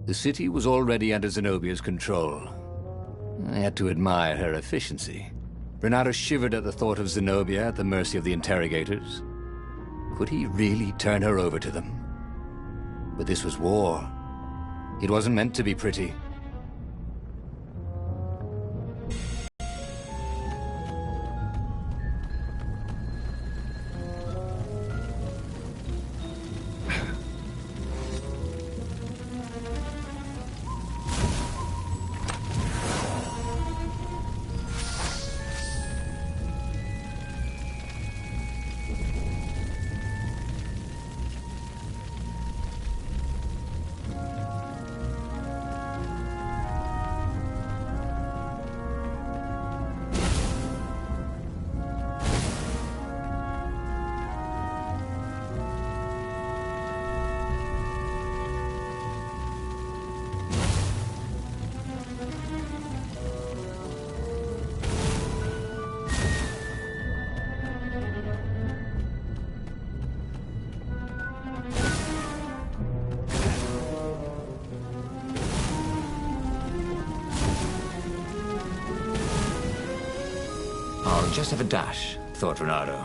The city was already under Zenobia's control. I had to admire her efficiency. Renato shivered at the thought of Zenobia at the mercy of the interrogators. Could he really turn her over to them? But this was war. It wasn't meant to be pretty. I'll just have a dash, thought Renato.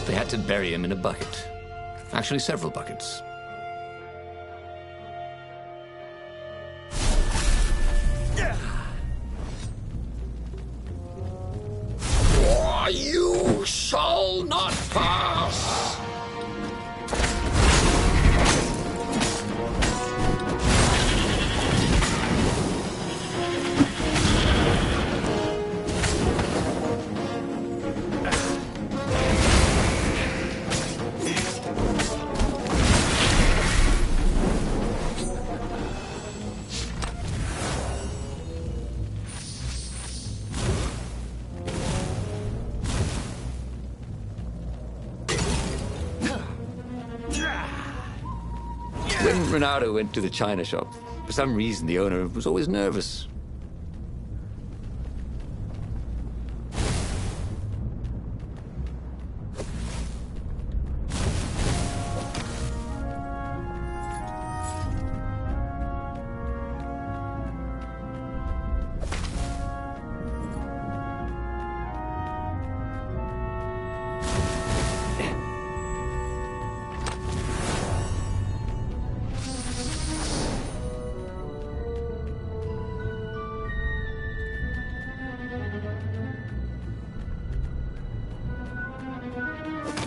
They had to bury him in a bucket. Actually, several buckets. You shall not pass! When Renato went to the china shop, for some reason the owner was always nervous.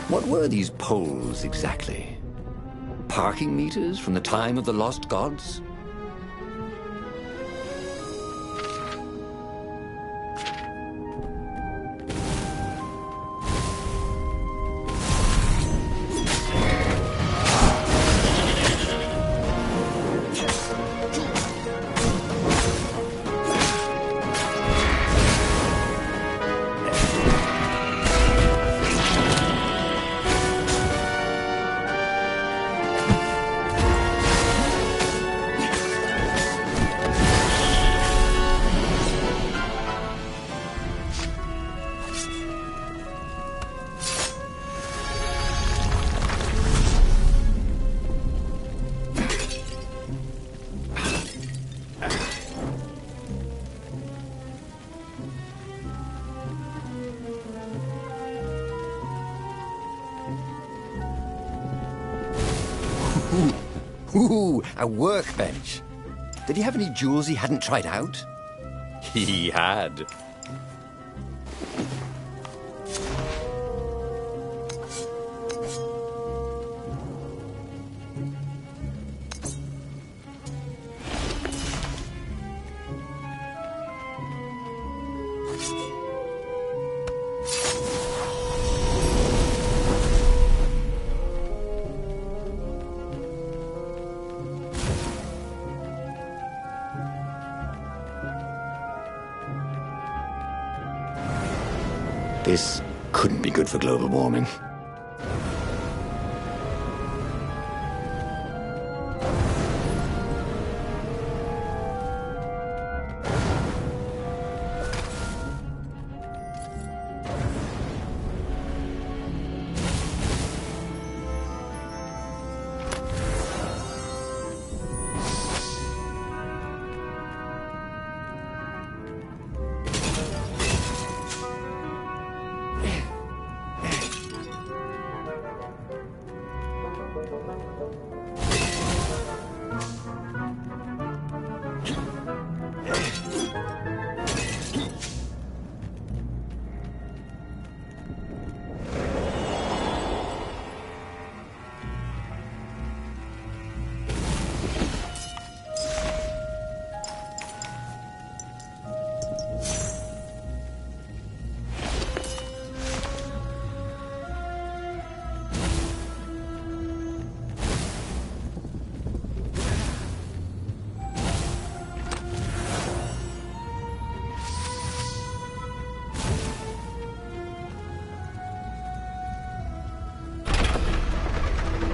What were these poles exactly? Parking meters from the time of the lost gods? Ooh, a workbench. Did he have any jewels he hadn't tried out? He had. This couldn't be good for global warming.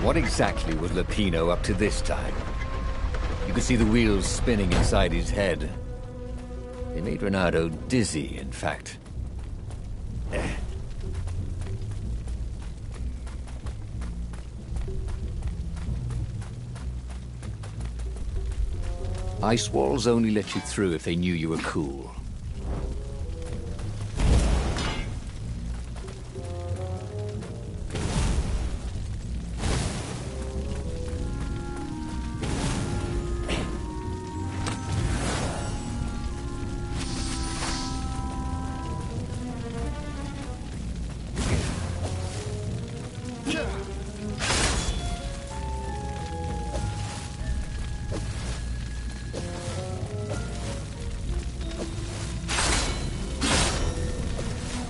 What exactly was Lupino up to this time? You could see the wheels spinning inside his head. They made Renato dizzy, in fact. Ice walls only let you through if they knew you were cool.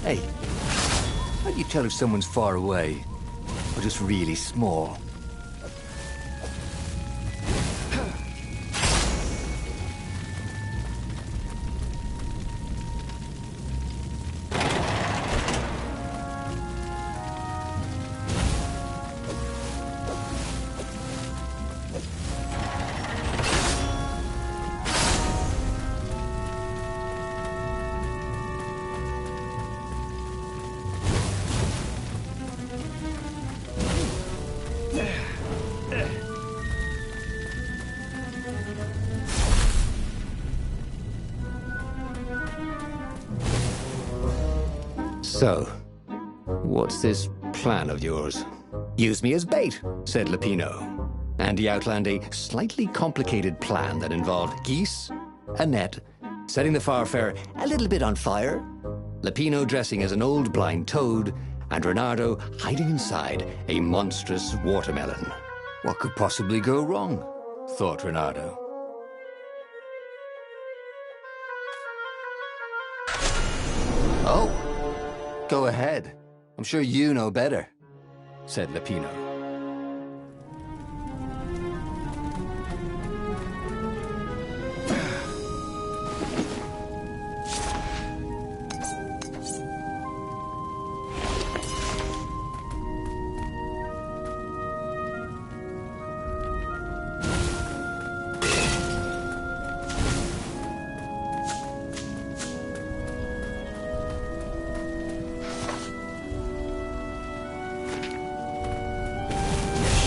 Hey, how do you tell if someone's far away or just really small? So, what's this plan of yours? Use me as bait, said Lupino. And he outlined a slightly complicated plan that involved geese, a net, setting the Farfarer a little bit on fire, Lupino dressing as an old blind toad, and Renato hiding inside a monstrous watermelon. What could possibly go wrong? Thought Renato. Oh, go ahead. I'm sure you know better, said Lupino.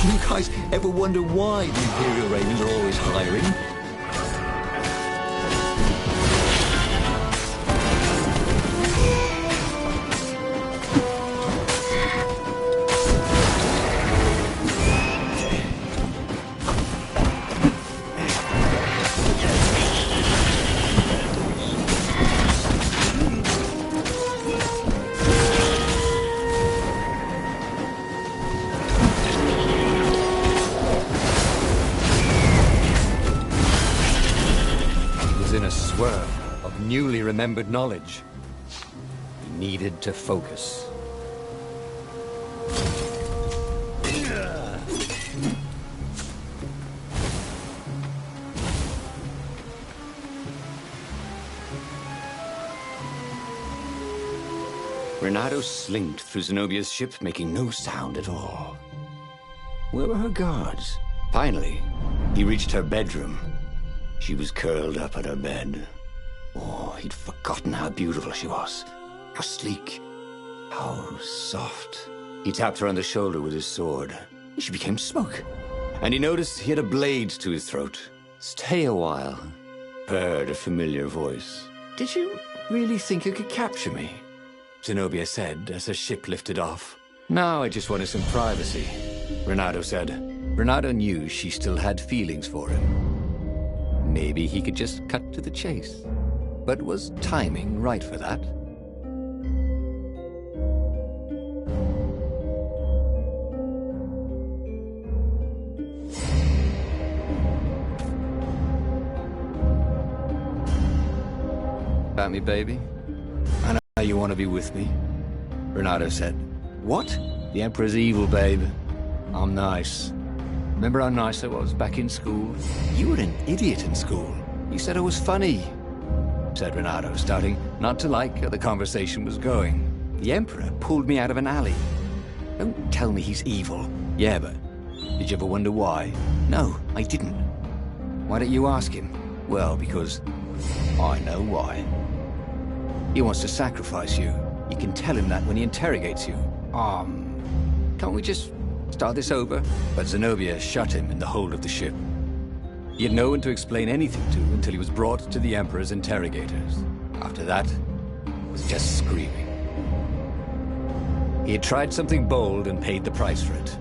You guys ever wonder why the Imperial Ravens are always hiring? In a swirl of newly remembered knowledge, he needed to focus. Renato slinked through Zenobia's ship, making no sound at all. Where were her guards? Finally, he reached her bedroom. She was curled up at her bed. Oh, he'd forgotten how beautiful she was. How sleek. How soft. He tapped her on the shoulder with his sword. She became smoke. And he noticed he had a blade to his throat. Stay a while. Heard a familiar voice. Did you really think you could capture me? Zenobia said as her ship lifted off. Now I just wanted some privacy, Renato said. Renato knew she still had feelings for him. Maybe he could just cut to the chase. But was timing right for that? About me, baby? I know you want to be with me, Renato said. What? The Emperor's evil, babe. I'm nice. Remember how nice I was back in school? You were an idiot in school. You said I was funny, said Renato, starting not to like how the conversation was going. The Emperor pulled me out of an alley. Don't tell me he's evil. Yeah, but did you ever wonder why? No, I didn't. Why don't you ask him? Well, because I know why. He wants to sacrifice you. You can tell him that when he interrogates you. Can't we just start this over? But Zenobia shut him in the hold of the ship. He had no one to explain anything to until he was brought to the Emperor's interrogators. After that, it was just screaming. He had tried something bold and paid the price for it.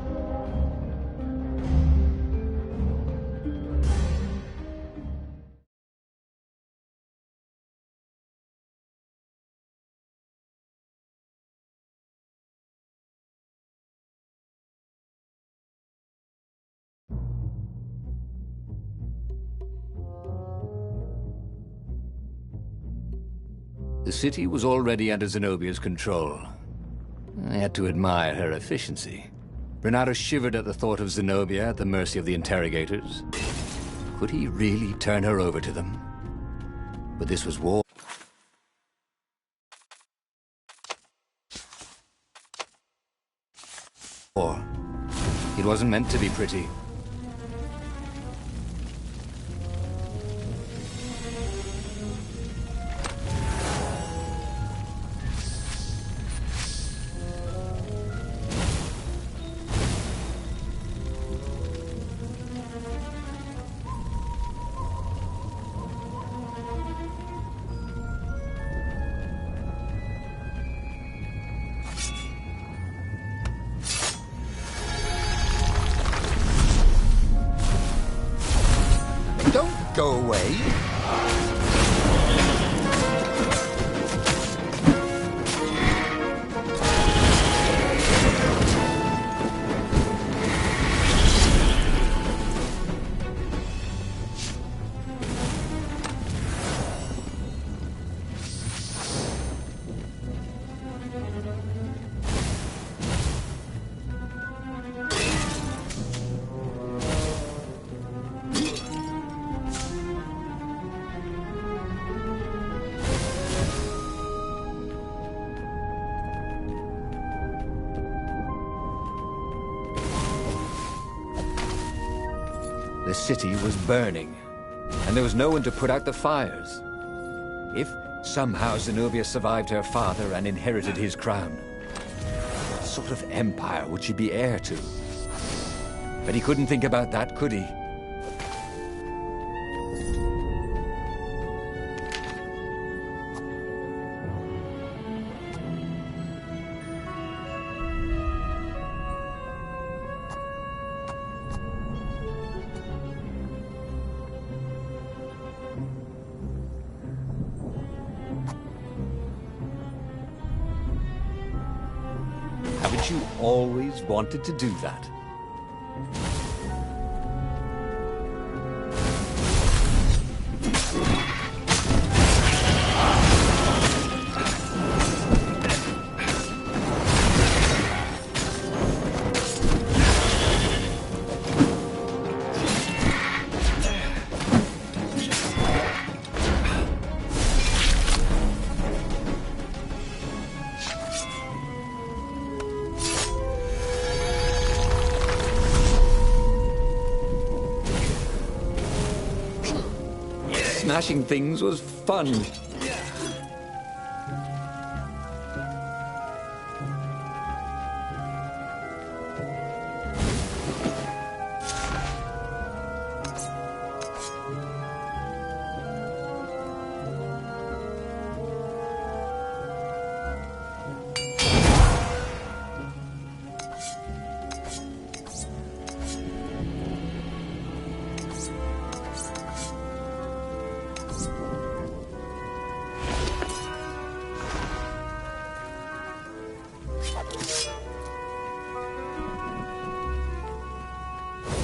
The city was already under Zenobia's control. I had to admire her efficiency. Renato shivered at the thought of Zenobia at the mercy of the interrogators. Could he really turn her over to them? But this was war. It wasn't meant to be pretty. Don't go away. The city was burning, and there was no one to put out the fires. If somehow Zenobia survived her father and inherited his crown, what sort of empire would she be heir to? But he couldn't think about that, could he? Haven't you always wanted to do that? Smashing things was fun.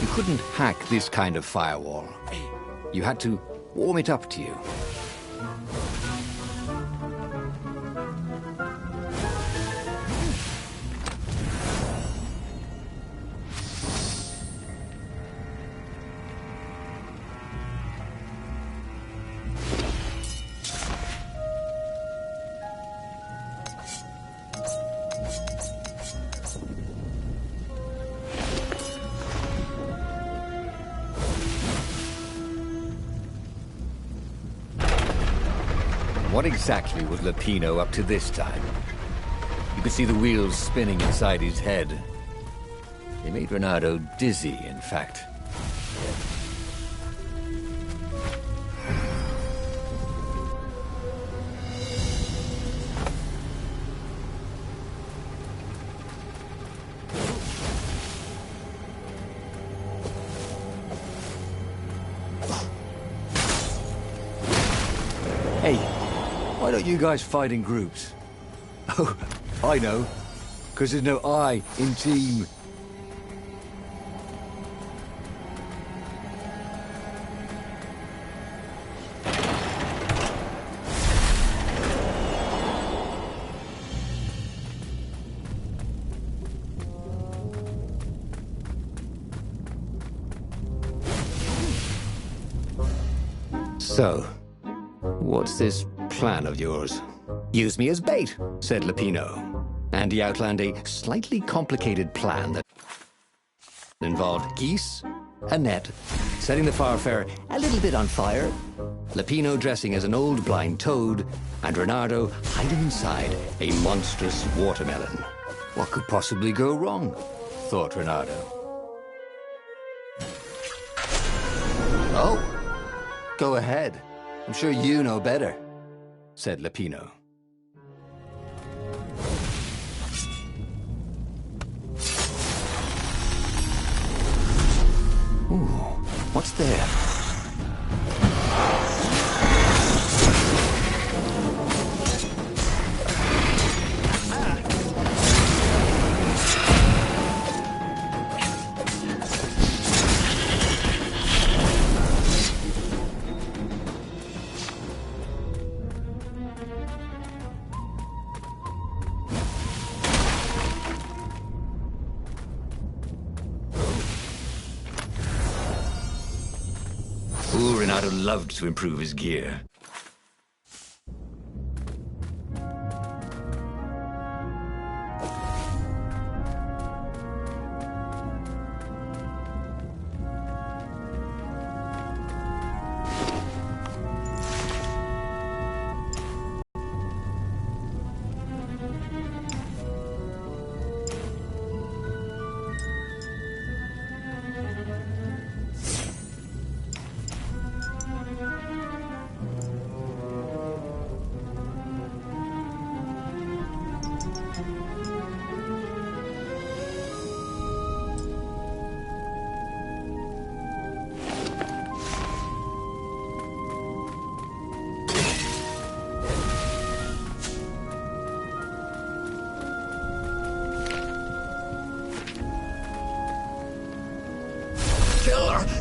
You couldn't hack this kind of firewall. You had to warm it up to you. What exactly was Lupino up to this time? You could see the wheels spinning inside his head. They made Renato dizzy, in fact. Hey, why don't you guys fight in groups? Oh, I know. Because there's no I in team. So, what's this plan of yours? Use me as bait, said Lupino. And he outlined a slightly complicated plan that involved geese, a net, setting the Farfarer a little bit on fire, Lupino dressing as an old blind toad, and Renato hiding inside a monstrous watermelon. What could possibly go wrong? Thought Renato. Oh, go ahead. I'm sure you know better, said Lupino. Ooh, what's there? Ooh, Renato loved to improve his gear.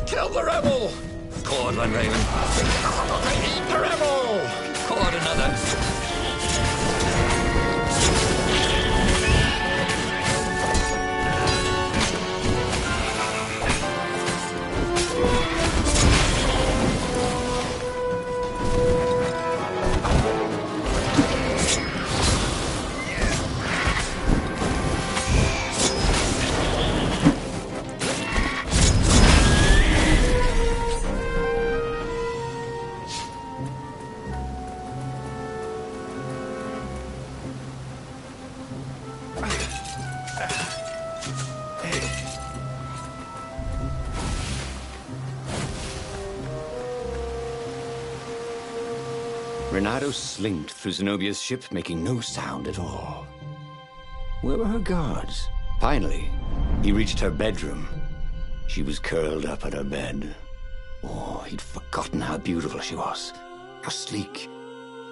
Kill the rebel! Caught one, Raven. Eat the rebel! Caught another. Renato slinked through Zenobia's ship, making no sound at all. Where were her guards? Finally, he reached her bedroom. She was curled up on her bed. Oh, he'd forgotten how beautiful she was. How sleek.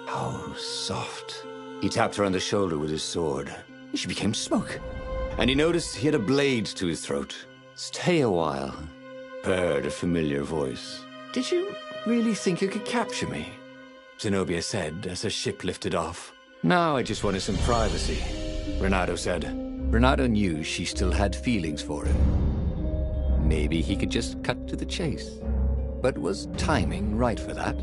How soft. He tapped her on the shoulder with his sword. She became smoke. And he noticed he had a blade to his throat. Stay a while. Heard a familiar voice. Did you really think you could capture me? Zenobia said as her ship lifted off. Now I just wanted some privacy, Renato said. Renato knew she still had feelings for him. Maybe he could just cut to the chase. But was timing right for that?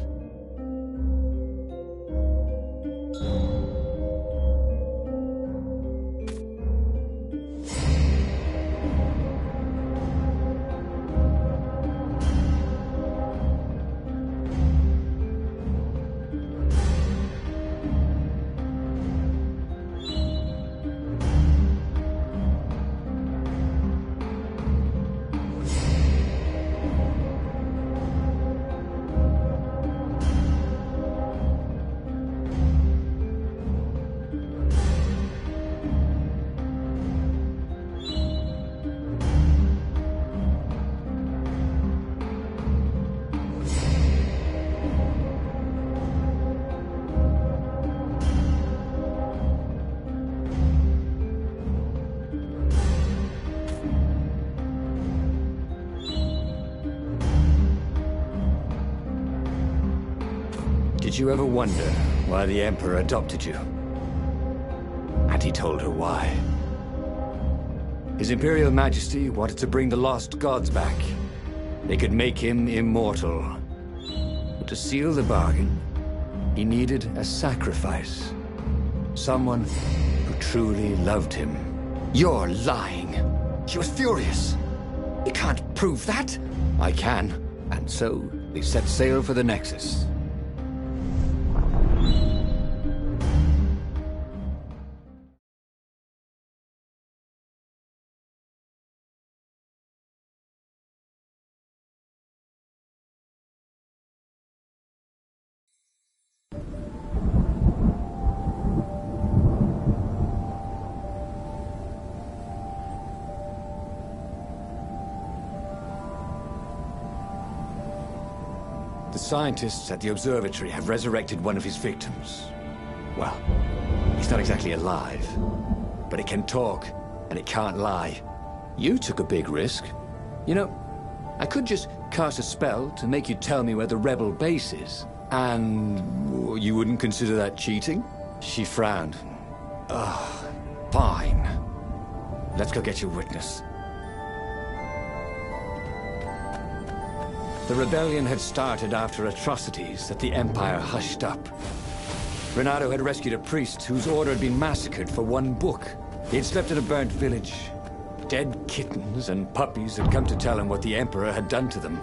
Did you ever wonder why the Emperor adopted you? And he told her why. His Imperial Majesty wanted to bring the lost gods back. They could make him immortal. But to seal the bargain, he needed a sacrifice. Someone who truly loved him. You're lying. She was furious. You can't prove that. I can. And so, they set sail for the Nexus. The scientists at the observatory have resurrected one of his victims. Well, he's not exactly alive, but it can talk, and it can't lie. You took a big risk. You know, I could just cast a spell to make you tell me where the rebel base is. And you wouldn't consider that cheating? She frowned. Ugh, fine. Let's go get your witness. The rebellion had started after atrocities that the Empire hushed up. Renato had rescued a priest whose order had been massacred for one book. He had slept in a burnt village. Dead kittens and puppies had come to tell him what the Emperor had done to them.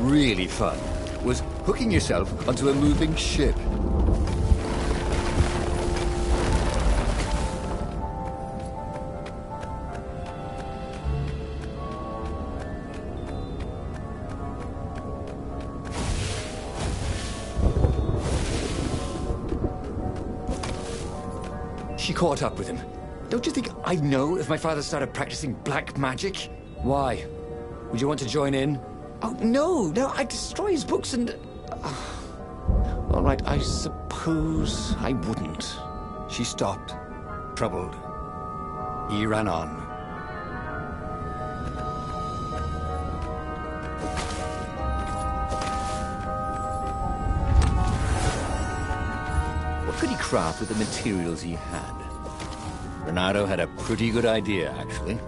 really fun was hooking yourself onto a moving ship. She caught up with him. Don't you think I'd know if my father started practicing black magic? Why? Would you want to join in? Oh, no, I'd destroy his books and... All right, I suppose I wouldn't. She stopped, troubled. He ran on. What could he craft with the materials he had? Renato had a pretty good idea, actually.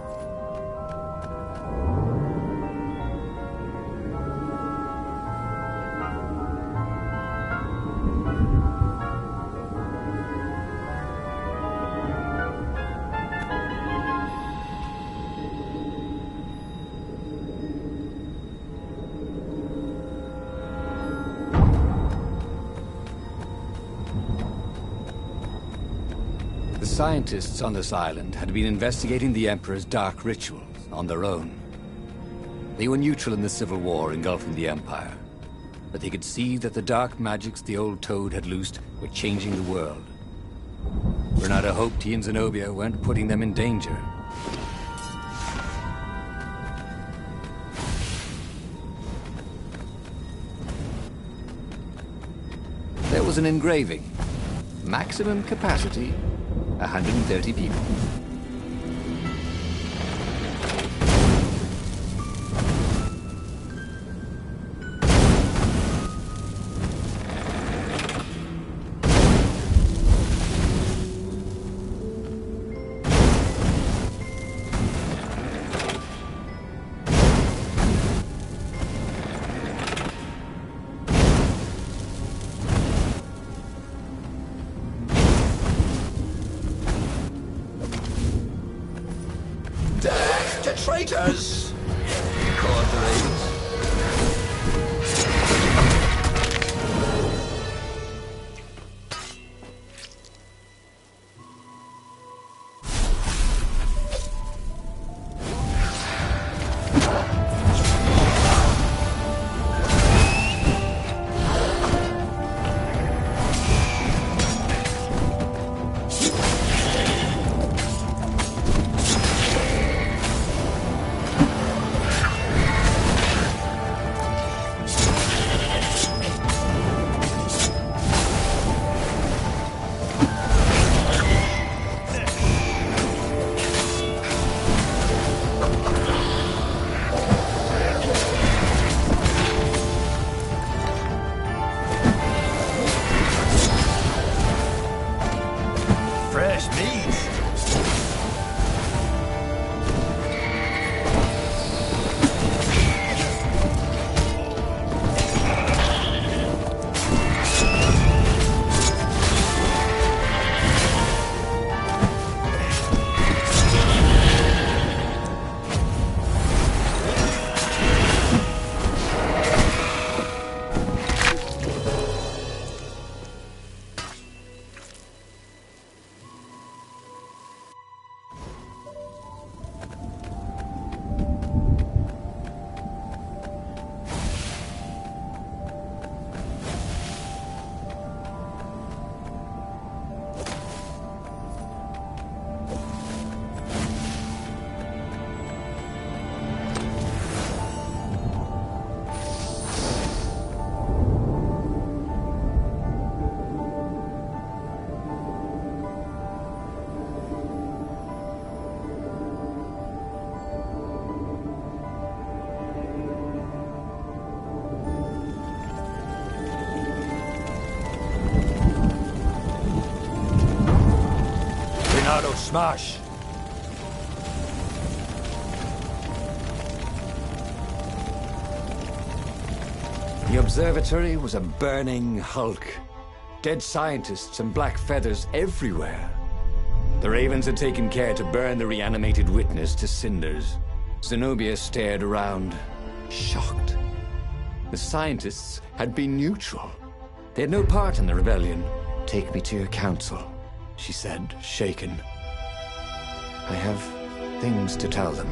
The scientists on this island had been investigating the Emperor's dark rituals on their own. They were neutral in the civil war engulfing the Empire, but they could see that the dark magics the old Toad had loosed were changing the world. Renato hoped he and Zenobia weren't putting them in danger. There was an engraving. Maximum capacity, 130 people. Traitors! Caught the ravens. Smash! The observatory was a burning hulk. Dead scientists and black feathers everywhere. The ravens had taken care to burn the reanimated witness to cinders. Zenobia stared around, shocked. The scientists had been neutral. They had no part in the rebellion. "Take me to your council," she said, shaken. "I have things to tell them."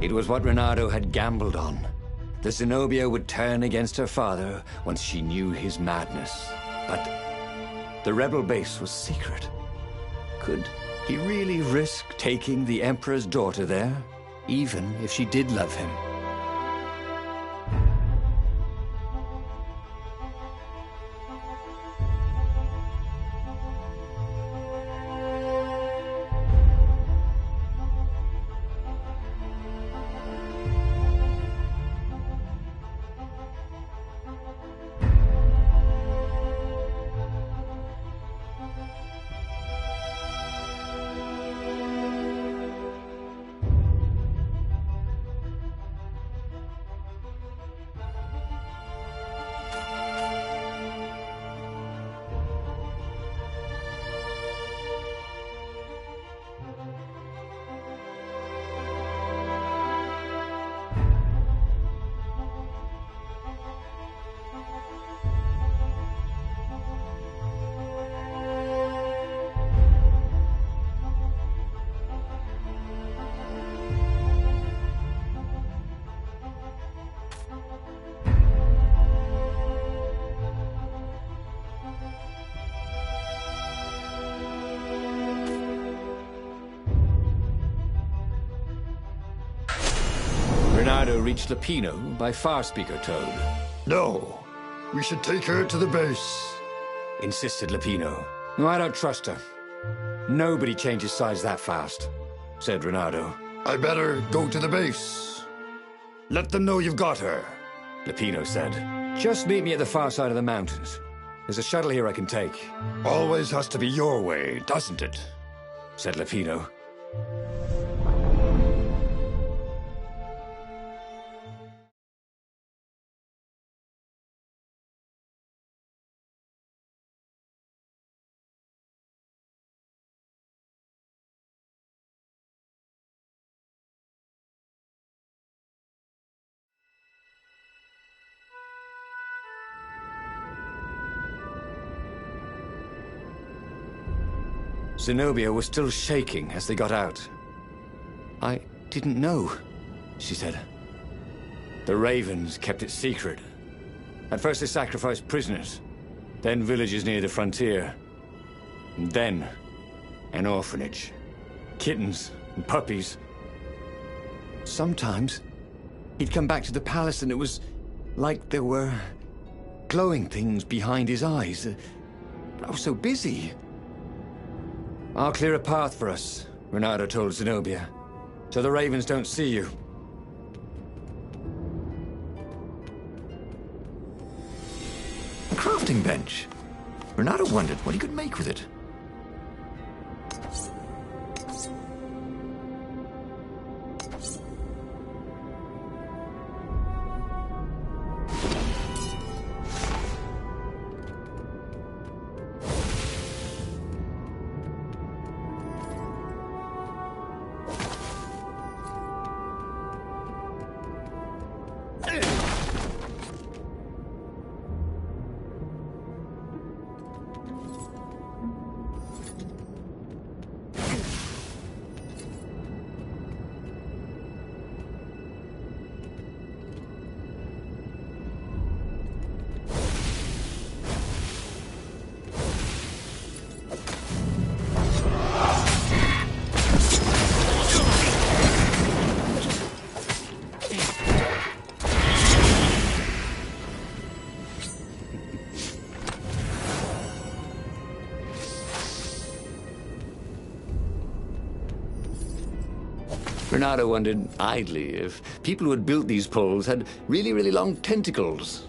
It was what Renato had gambled on. The Zenobia would turn against her father once she knew his madness. But the rebel base was secret. Could he really risk taking the Emperor's daughter there, even if she did love him? Renato reached Lapino by far-speaker Toad. No, we should take her to the base, Insisted Lapino. "No, I don't trust her. Nobody changes sides that fast," said Renato. I better go to the base. Let them know you've got her. Lapino said. "Just meet me at the far side of the mountains. There's a shuttle here I can take." Always has to be your way, doesn't it? Said Lapino. Zenobia was still shaking as they got out. "I didn't know," she said. "The Ravens kept it secret. At first they sacrificed prisoners, then villages near the frontier, and then an orphanage. Kittens and puppies. Sometimes he'd come back to the palace and it was like there were glowing things behind his eyes. I was so busy." "I'll clear a path for us," Renato told Zenobia, "so the Ravens don't see you." A crafting bench. Renato wondered what he could make with it. Renato wondered idly if people who had built these poles had really, really long tentacles.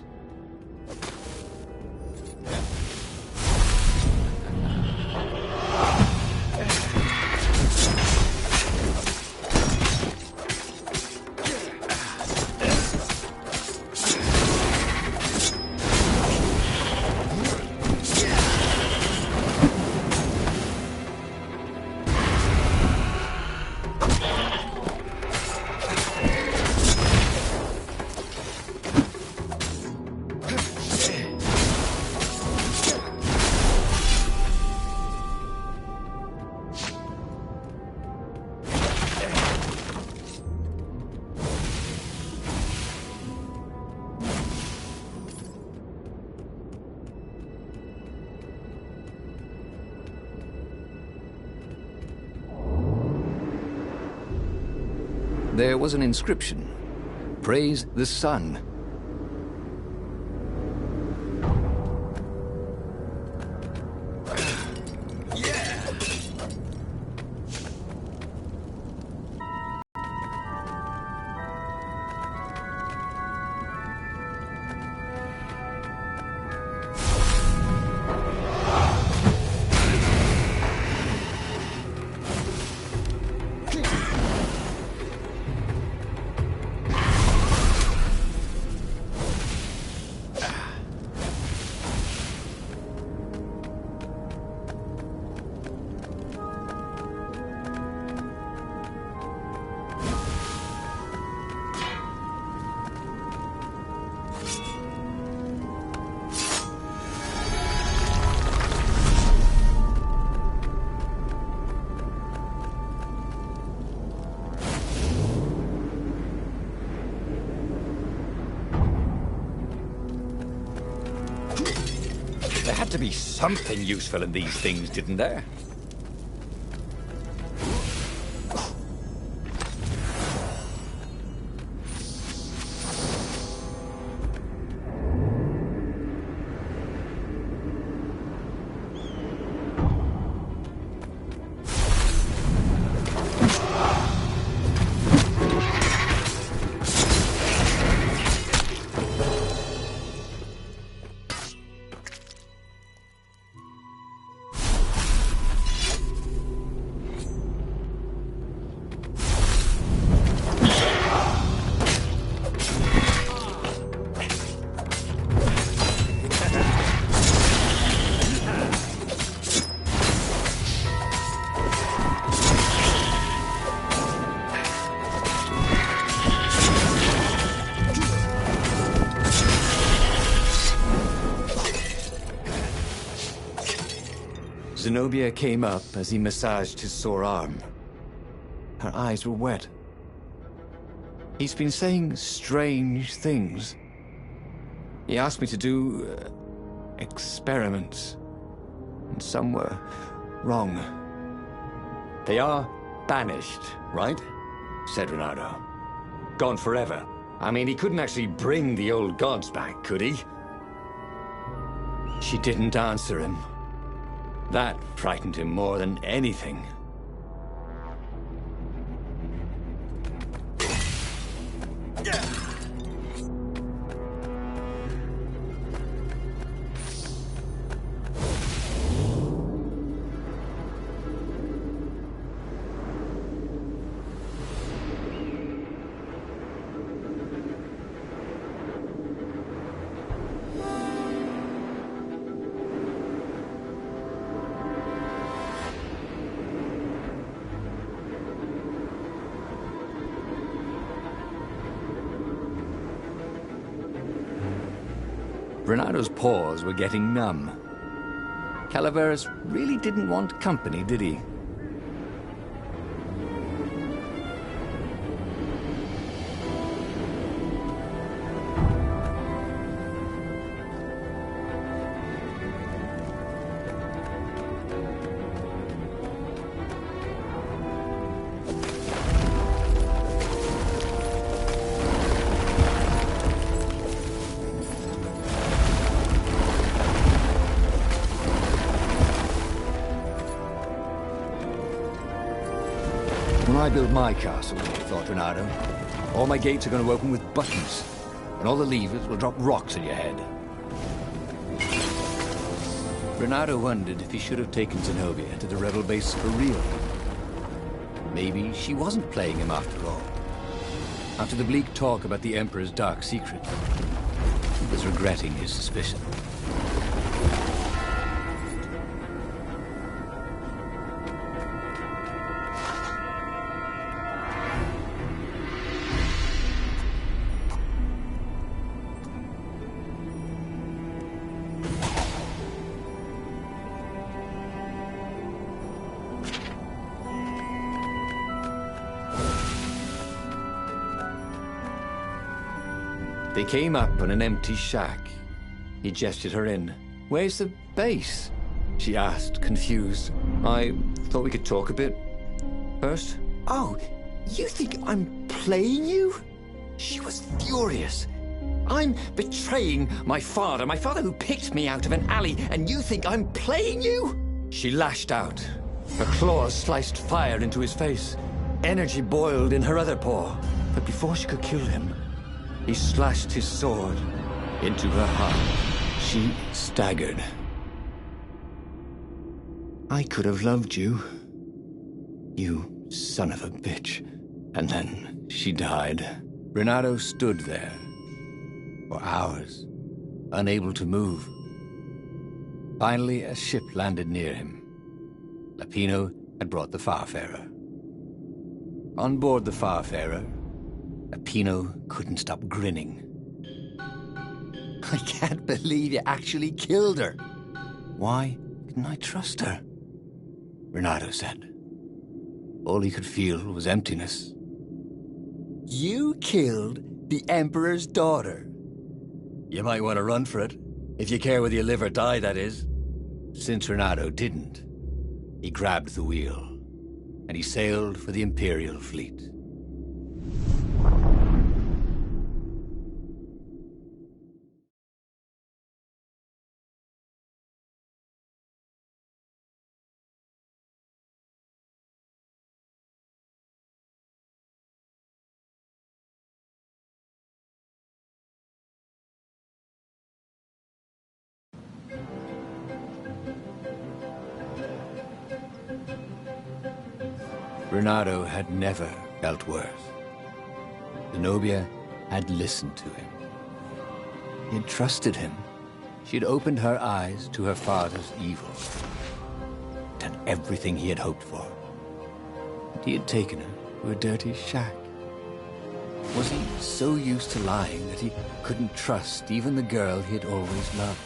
There was an inscription. Praise the sun. There had to be something useful in these things, didn't there? Zenobia came up as he massaged his sore arm. Her eyes were wet. He's been saying strange things. He asked me to do experiments, and some were wrong. They are banished, right? Said Renato. Gone forever. I mean, he couldn't actually bring the old gods back, could he? She didn't answer him. That frightened him more than anything. Renato's paws were getting numb. Calaveras really didn't want company, did he? When I build my castle, thought Renato, all my gates are going to open with buttons, and all the levers will drop rocks at your head. Renato wondered if he should have taken Zenobia to the rebel base for real. Maybe she wasn't playing him after all. After the bleak talk about the Emperor's dark secret, he was regretting his suspicion. They came up on an empty shack. He gestured her in. "Where's the base?" she asked, confused. "I thought we could talk a bit first." Oh, You think I'm playing you? She was furious. I'm betraying my father who picked me out of an alley, and you think I'm playing you? She lashed out. Her claws sliced fire into his face. Energy boiled in her other paw. But before she could kill him, he slashed his sword into her heart. She staggered. I could have loved you. You son of a bitch. And then she died. Renato stood there for hours, unable to move. Finally, a ship landed near him. Lapino had brought the Farfarer. On board the Farfarer, Lapino couldn't stop grinning. I can't believe you actually killed her. Why didn't I trust her? Renato said. All he could feel was emptiness. You killed the Emperor's daughter. You might want to run for it, if you care whether you live or die, that is. Since Renato didn't, he grabbed the wheel, and he sailed for the Imperial fleet. Renato had never felt worse. Zenobia had listened to him. He had trusted him. She had opened her eyes to her father's evil. Done everything he had hoped for. And he had taken her to a dirty shack. Was he so used to lying that he couldn't trust even the girl he had always loved?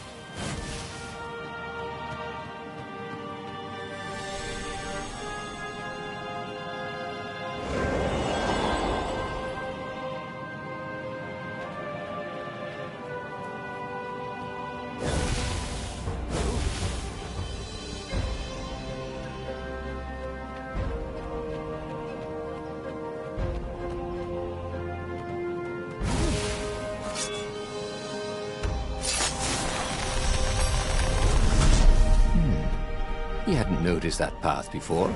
He hadn't noticed that path before.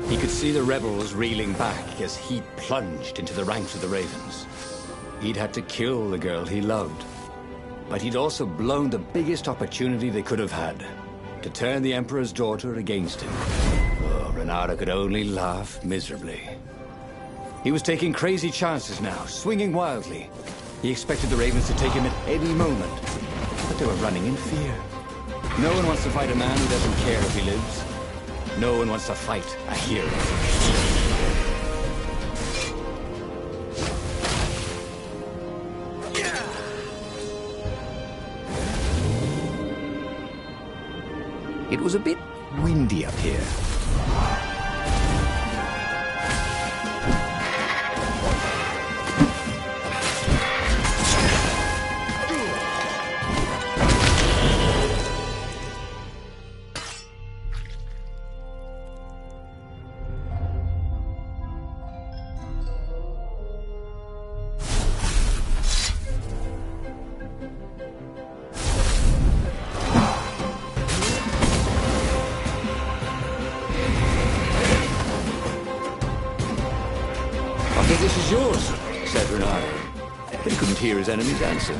He could see the rebels reeling back as he plunged into the ranks of the Ravens. He'd had to kill the girl he loved, but he'd also blown the biggest opportunity they could have had, to turn the Emperor's daughter against him. Oh, Renato could only laugh miserably. He was taking crazy chances now, swinging wildly. He expected the Ravens to take him at any moment, but they were running in fear. No one wants to fight a man who doesn't care if he lives. No one wants to fight a hero. It was a bit windy up here. "So this is yours," said Renato, but he couldn't hear his enemy's answer.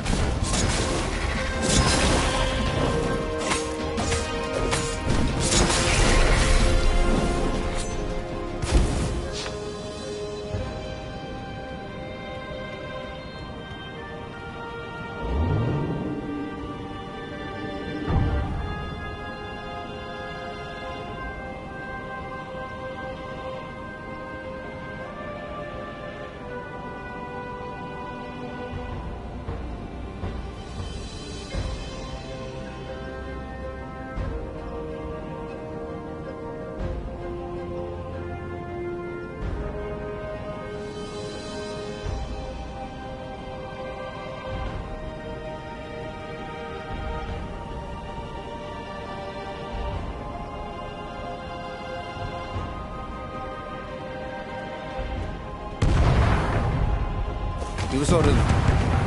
He was sort of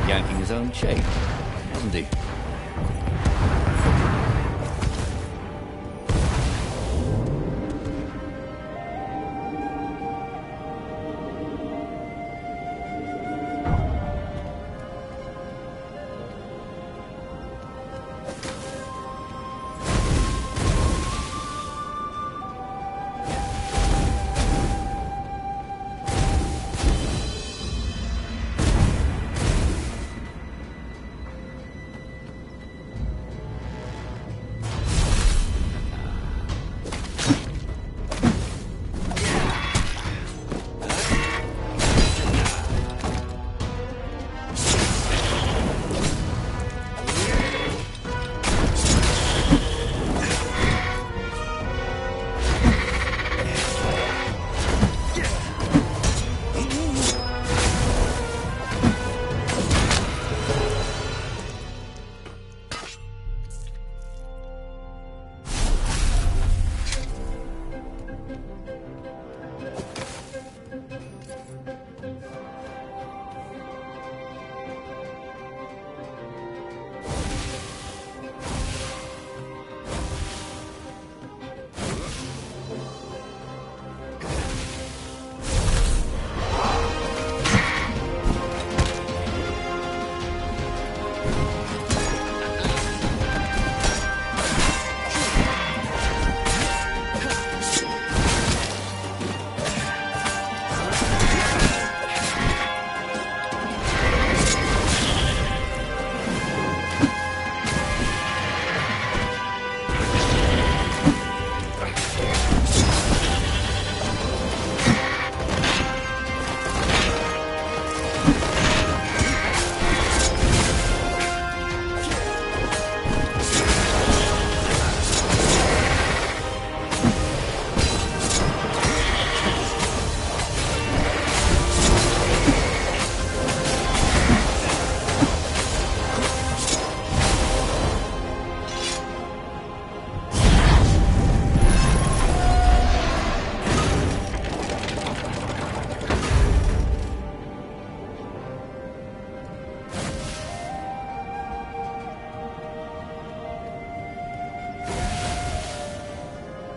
yanking his own chain, wasn't he?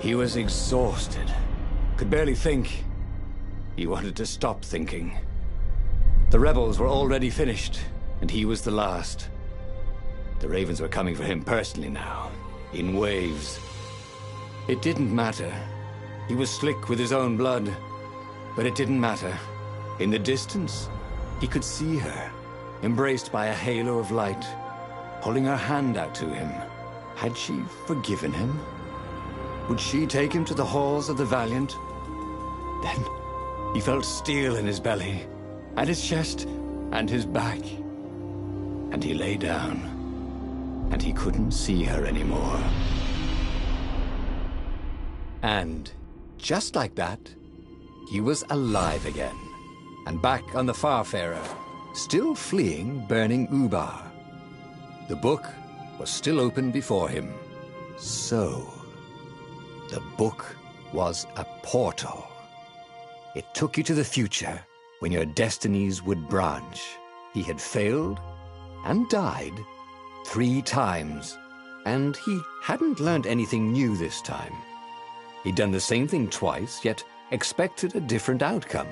He was exhausted, could barely think. He wanted to stop thinking. The rebels were already finished, and he was the last. The Ravens were coming for him personally now, in waves. It didn't matter. He was slick with his own blood, but it didn't matter. In the distance, he could see her, embraced by a halo of light, holding her hand out to him. Had she forgiven him? Would she take him to the halls of the Valiant? Then he felt steel in his belly, and his chest, and his back. And he lay down, and he couldn't see her anymore. And just like that, he was alive again, and back on the Farfarer, still fleeing burning Ubar. The book was still open before him. So, the book was a portal. It took you to the future, when your destinies would branch. He had failed and died 3 times, and he hadn't learned anything new this time. He'd done the same thing twice, yet expected a different outcome.